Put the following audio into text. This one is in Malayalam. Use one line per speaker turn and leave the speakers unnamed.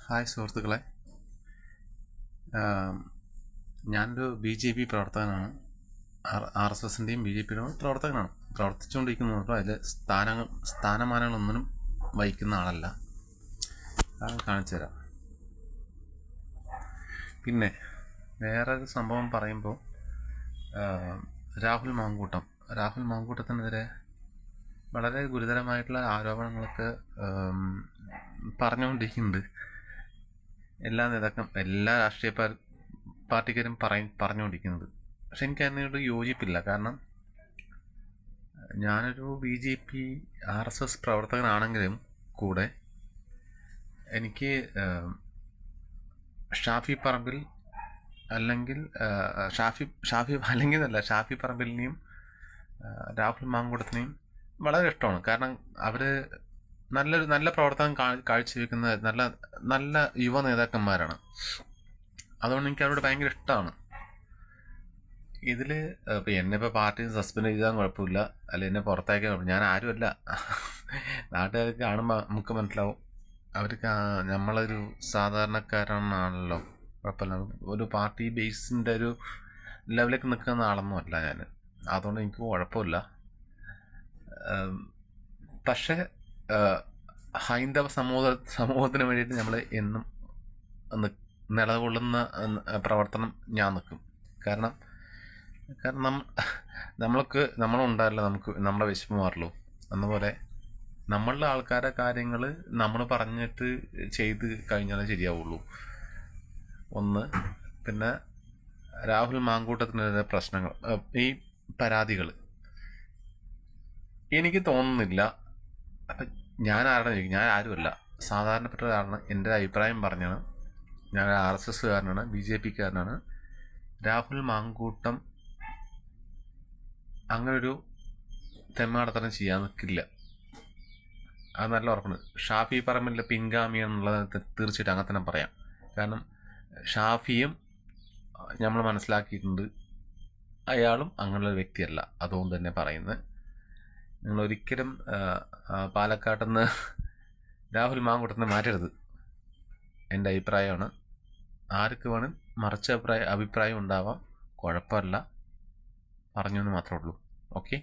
ഹായ് സുഹൃത്തുക്കളെ, ഞാനൊരു BJP പ്രവർത്തകനാണ്. RSSൻ്റെയും BJPയുടെയും പ്രവർത്തകനാണ്. പ്രവർത്തിച്ചുകൊണ്ടിരിക്കുന്നത്. അതിൽ സ്ഥാനമാനങ്ങളൊന്നിനും വഹിക്കുന്ന ആളല്ല. അത് കാണിച്ചു തരാം. പിന്നെ വേറൊരു സംഭവം പറയുമ്പോൾ, രാഹുൽ മാങ്കൂട്ടത്തിനെതിരെ വളരെ ഗുരുതരമായിട്ടുള്ള ആരോപണങ്ങളൊക്കെ പറഞ്ഞുകൊണ്ടിരിക്കുന്നുണ്ട്. എല്ലാ രാഷ്ട്രീയ പാർട്ടിക്കാരും പറഞ്ഞുകൊണ്ടിരിക്കുന്നത്. പക്ഷെ എനിക്ക് അതിനോട് യോജിപ്പില്ല. കാരണം ഞാനൊരു BJP RSS പ്രവർത്തകനാണെങ്കിലും കൂടെ എനിക്ക് ഷാഫി പറമ്പിൽ അല്ലെങ്കിൽ ഷാഫി പറമ്പിലിനെയും രാഹുൽ മാങ്കൂട്ടത്തിനെയും വളരെ ഇഷ്ടമാണ്. കാരണം അവർ നല്ല പ്രവർത്തനം കാഴ്ചവെക്കുന്ന നല്ല യുവ നേതാക്കന്മാരാണ്. അതുകൊണ്ട് എനിക്ക് അവരോട് ഭയങ്കര ഇഷ്ടമാണ്. ഇതിൽ എന്നെ ഇപ്പോൾ പാർട്ടി സസ്പെൻഡ് ചെയ്താൽ കുഴപ്പമില്ല, അല്ല എന്നെ പുറത്താക്കിയാൽ കുഴപ്പമില്ല. ഞാൻ ആരുമല്ല. നാട്ടുകാർക്ക് കാണുമ്പോൾ നമുക്ക് മനസ്സിലാവും അവർക്ക് നമ്മളൊരു സാധാരണക്കാരനാണല്ലോ, കുഴപ്പമില്ല. ഒരു പാർട്ടി ബേസിൻ്റെ ഒരു ലെവലിലേക്ക് നിൽക്കുന്ന ആളൊന്നും അല്ല ഞാൻ. അതുകൊണ്ട് എനിക്ക് കുഴപ്പമില്ല. പക്ഷേ ഹൈന്ദവ സമൂഹത്തിന് വേണ്ടിയിട്ട് നമ്മൾ എന്നും നിലകൊള്ളുന്ന പ്രവർത്തനം ഞാൻ നിൽക്കും. കാരണം നമ്മളുണ്ടാവില്ല, നമ്മുടെ വിശപ്പ് മാറുള്ളൂ. എന്നപോലെ നമ്മളുടെ ആൾക്കാരുടെ കാര്യങ്ങൾ നമ്മൾ പറഞ്ഞിട്ട് ചെയ്ത് കഴിഞ്ഞാലേ ശരിയാവുള്ളൂ. പിന്നെ രാഹുൽ മാങ്കൂട്ടത്തിനെതിരെ പ്രശ്നങ്ങൾ, ഈ പരാതികൾ എനിക്ക് തോന്നുന്നില്ല. അപ്പം ഞാൻ ആരുമല്ല, സാധാരണപ്പെട്ട ഒരാളാണ്. എൻ്റെ അഭിപ്രായം പറഞ്ഞാണ്. ഞാൻ RSSകാരനാണ്, BJPക്കാരനാണ്. രാഹുൽ മാങ്കൂട്ടം അങ്ങനൊരു തെമ്മാടത്തരം ചെയ്യാൻ നിൽക്കില്ല, അത് നല്ല ഉറപ്പാണ്. ഷാഫി പറമ്പിലിൻ്റെ പിൻഗാമി എന്നുള്ളത് തീർച്ചയായിട്ടും അങ്ങനെ തന്നെ പറയാം. കാരണം ഷാഫിയും നമ്മൾ മനസ്സിലാക്കിയിട്ടുണ്ട്, അയാളും അങ്ങനെയുള്ള വ്യക്തിയല്ല. അതുകൊണ്ട് തന്നെ പറയുന്നത്, നിങ്ങളൊരിക്കലും പാലക്കാട്ടുനിന്ന് രാഹുൽ മാങ്കൂട്ടത്തിനെ മാറ്റരുത്. എൻ്റെ അഭിപ്രായമാണ്. ആർക്ക് വേണം മറിച്ച അഭിപ്രായം ഉണ്ടാവാം, കുഴപ്പമില്ല, പറഞ്ഞു എന്ന് മാത്രമേ ഉള്ളൂ. ഓക്കെ.